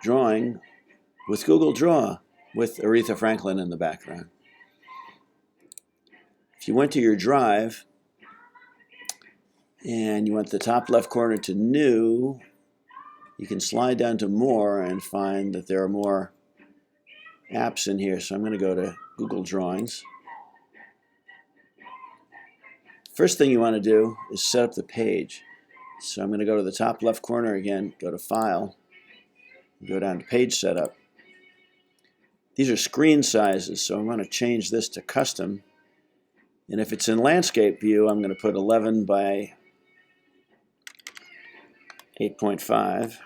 drawing with Google Draw with Aretha Franklin in the background. If you went to your drive and you went to the top left corner to New, you can slide down to More and find that there are more apps in here. So I'm going to go to Google Drawings. First thing you want to do is set up the page. So I'm going to go to the top left corner again, go to File, go down to Page Setup. These are screen sizes, so I'm going to change this to Custom. And if it's in Landscape View, I'm going to put 11 by 8.5.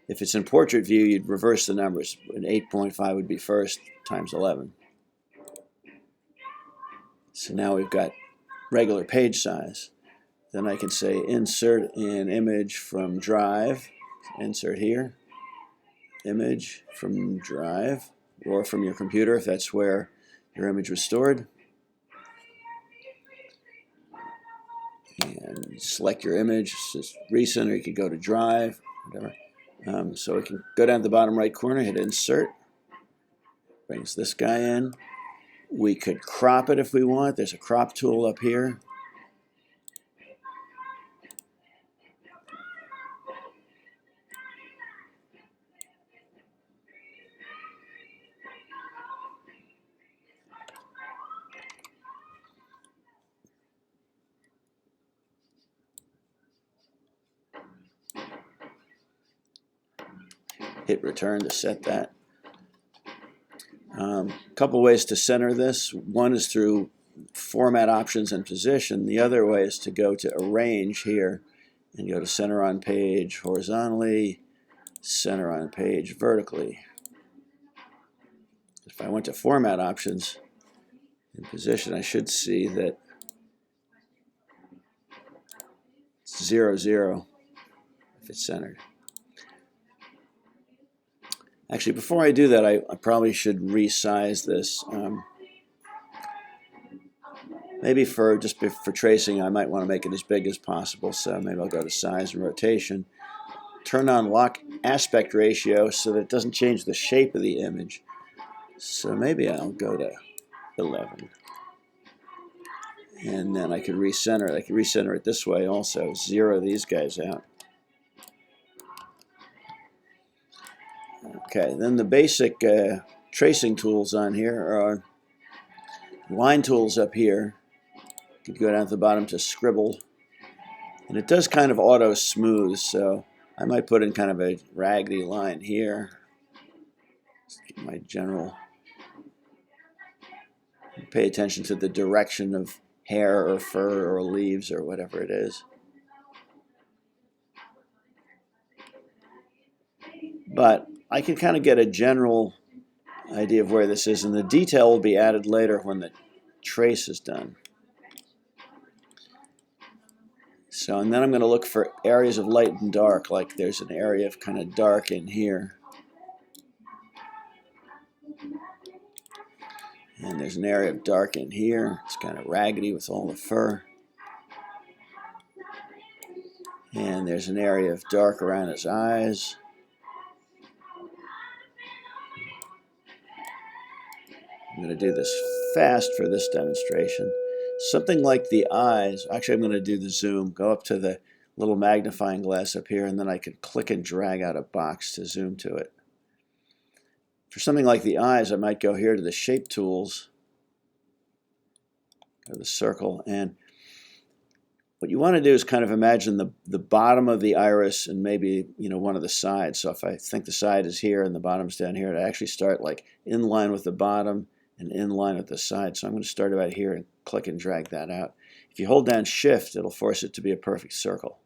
If it's in Portrait View, you'd reverse the numbers. And 8.5 would be first times 11. So now we've got regular page size. Then I can say Insert an image from Drive. Insert here. Image from Drive, or from your computer if that's where your image was stored. And select your image, just recent, or you could go to Drive, whatever. So we can go down to the bottom right corner, hit Insert, brings this guy in. We could crop it if we want. There's a crop tool up here. Hit Return to set that. A couple ways to center this. One is through Format Options and Position. The other way is to go to Arrange here and go to Center on Page horizontally, Center on Page vertically. If I went to Format Options and Position, I should see that it's 0, 0 if it's centered. Actually, before I do that, I probably should resize this. Maybe for tracing, I might want to make it as big as possible. So maybe I'll go to Size and Rotation. Turn on Lock Aspect Ratio so that it doesn't change the shape of the image. So maybe I'll go to 11. And then I could recenter it. I could recenter it this way also. Zero these guys out. Okay, then the basic tracing tools on here are line tools up here. You could go down to the bottom to Scribble. And it does kind of auto smooth, so I might put in kind of a raggedy line here. Just get my general. Pay attention to the direction of hair or fur or leaves or whatever it is. But I can kind of get a general idea of where this is, and the detail will be added later when the trace is done. So, and then I'm going to look for areas of light and dark, like there's an area of kind of dark in here. And there's an area of dark in here. It's kind of raggedy with all the fur. And there's an area of dark around his eyes. I'm going to do this fast for this demonstration. Something like the eyes. Actually, I'm going to do the zoom. Go up to the little magnifying glass up here, and then I can click and drag out a box to zoom to it. For something like the eyes, I might go here to the Shape Tools, go to the circle, and what you want to do is kind of imagine the bottom of the iris and maybe one of the sides. So if I think the side is here and the bottom's down here, I actually start like in line with the bottom and in line with the side. So I'm going to start about here and click and drag that out. If you hold down Shift, it'll force it to be a perfect circle.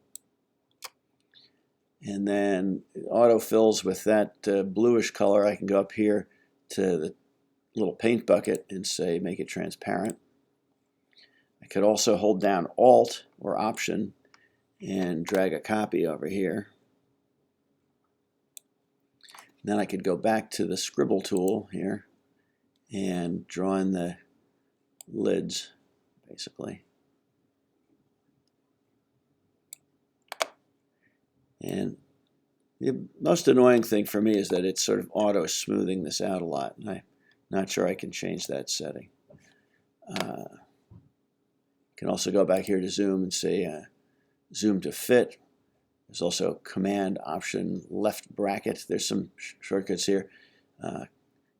And then it auto-fills with that bluish color. I can go up here to the little paint bucket and say make it transparent. I could also hold down Alt or Option and drag a copy over here. And then I could go back to the Scribble tool here and draw in the lids, basically. And The most annoying thing for me is that it's sort of auto smoothing this out a lot. And I'm not sure I can change that setting. Can also go back here to zoom and say zoom to fit. There's also Command Option left bracket. There's some shortcuts here.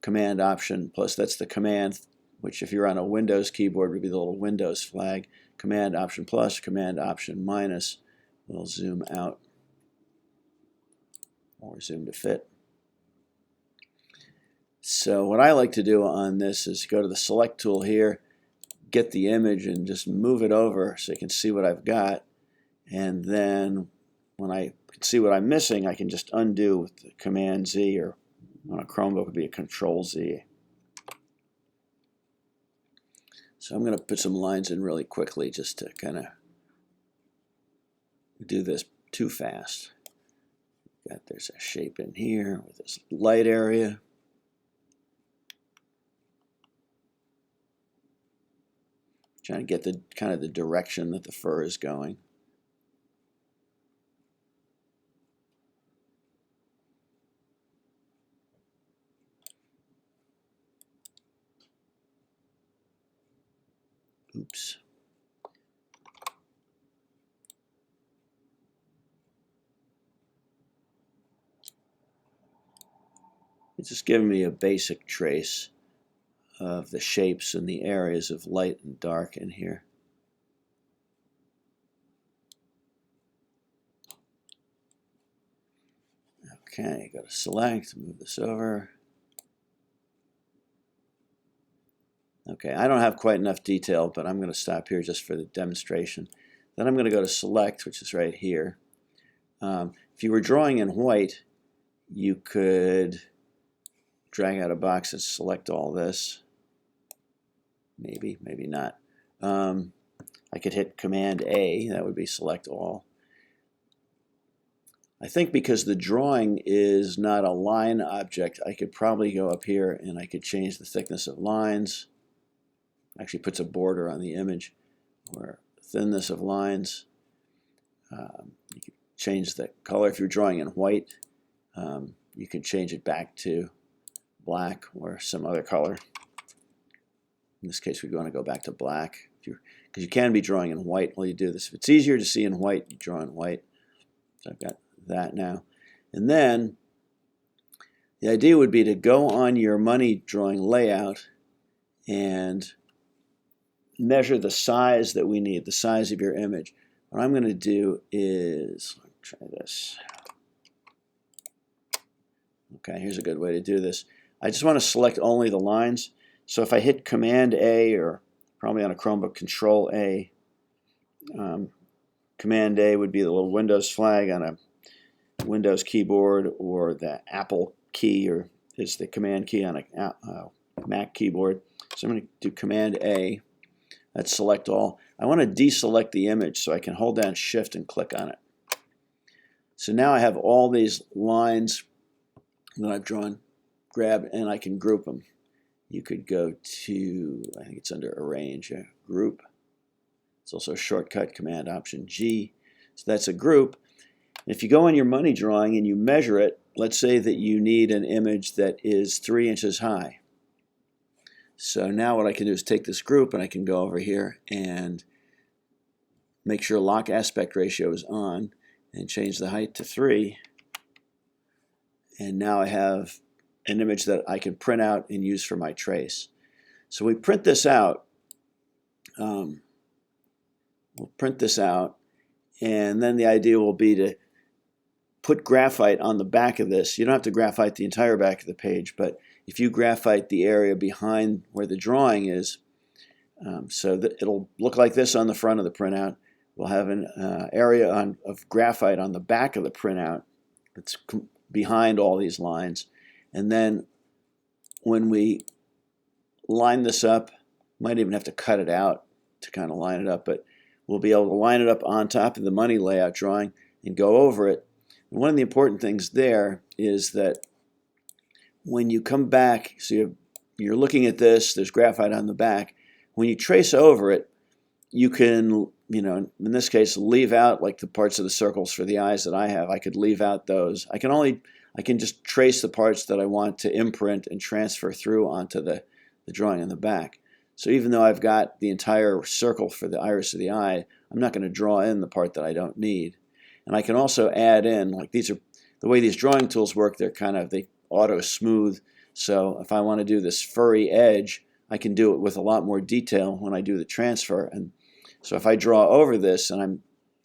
Command Option plus, that's the command, which if you're on a Windows keyboard would be the little Windows flag. Command Option plus, Command Option minus. We'll zoom out or zoom to fit. So what I like to do on this is go to the Select tool here, get the image and just move it over so you can see what I've got. And then when I can see what I'm missing, I can just undo with the Command Z, or on a Chromebook would be a Control Z. So I'm going to put some lines in really quickly just to kind of do this too fast. There's a shape in here with this light area. Trying to get the kind of the direction that the fur is going. Oops. It's just giving me a basic trace of the shapes and the areas of light and dark in here. Okay, go to Select, move this over. Okay, I don't have quite enough detail, but I'm going to stop here just for the demonstration. Then I'm going to go to Select, which is right here. If you were drawing in white, you could drag out a box and select all this. Maybe, maybe not. I could hit Command A, that would be select all. I think because the drawing is not a line object, I could probably go up here and I could change the thickness of lines. Actually puts a border on the image, or thinness of lines. You can change the color. If you're drawing in white, you can change it back to black or some other color. In this case, we're going to go back to black, because you can be drawing in white while you do this. If it's easier to see in white, you draw in white. So I've got that now. And then the idea would be to go on your money drawing layout and measure the size that we need, the size of your image. What I'm going to do is, let's try this. Okay, here's a good way to do this. I just want to select only the lines. So if I hit Command A, or probably on a Chromebook Control A, Command A would be the little Windows flag on a Windows keyboard, or the Apple key, or is the Command key on a Mac keyboard. So I'm going to do Command A. That's select all. I want to deselect the image, so I can hold down Shift and click on it. So now I have all these lines that I've drawn, grab, and I can group them. You could go to, I think it's under Arrange, Group. It's also a shortcut, Command Option G. So that's a group. If you go on your money drawing and you measure it, let's say that you need an image that is 3 inches high. So now what I can do is take this group and I can go over here and make sure lock aspect ratio is on and change the height to 3. And now I have an image that I can print out and use for my trace. So we print this out. We'll print this out, and then the idea will be to put graphite on the back of this. You don't have to graphite the entire back of the page, but if you graphite the area behind where the drawing is, so that it'll look like this on the front of the printout. We'll have an area of graphite on the back of the printout that's behind all these lines. And then when we line this up, might even have to cut it out to kind of line it up, but we'll be able to line it up on top of the money layout drawing and go over it. And one of the important things there is that when you come back, so you're looking at this, there's graphite on the back. When you trace over it, you can in this case, leave out like the parts of the circles for the eyes that I have. I could leave out those. I can just trace the parts that I want to imprint and transfer through onto the drawing in the back. So even though I've got the entire circle for the iris of the eye, I'm not going to draw in the part that I don't need. And I can also add in, like these are, the way these drawing tools work, they auto smooth. So if I want to do this furry edge, I can do it with a lot more detail when I do the transfer. And so if I draw over this, and I'm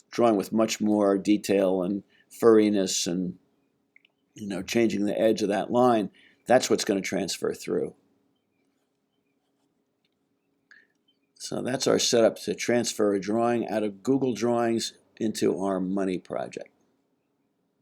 drawing with much more detail and furriness and changing the edge of that line, that's what's going to transfer through. So that's our setup to transfer a drawing out of Google Drawings into our money project.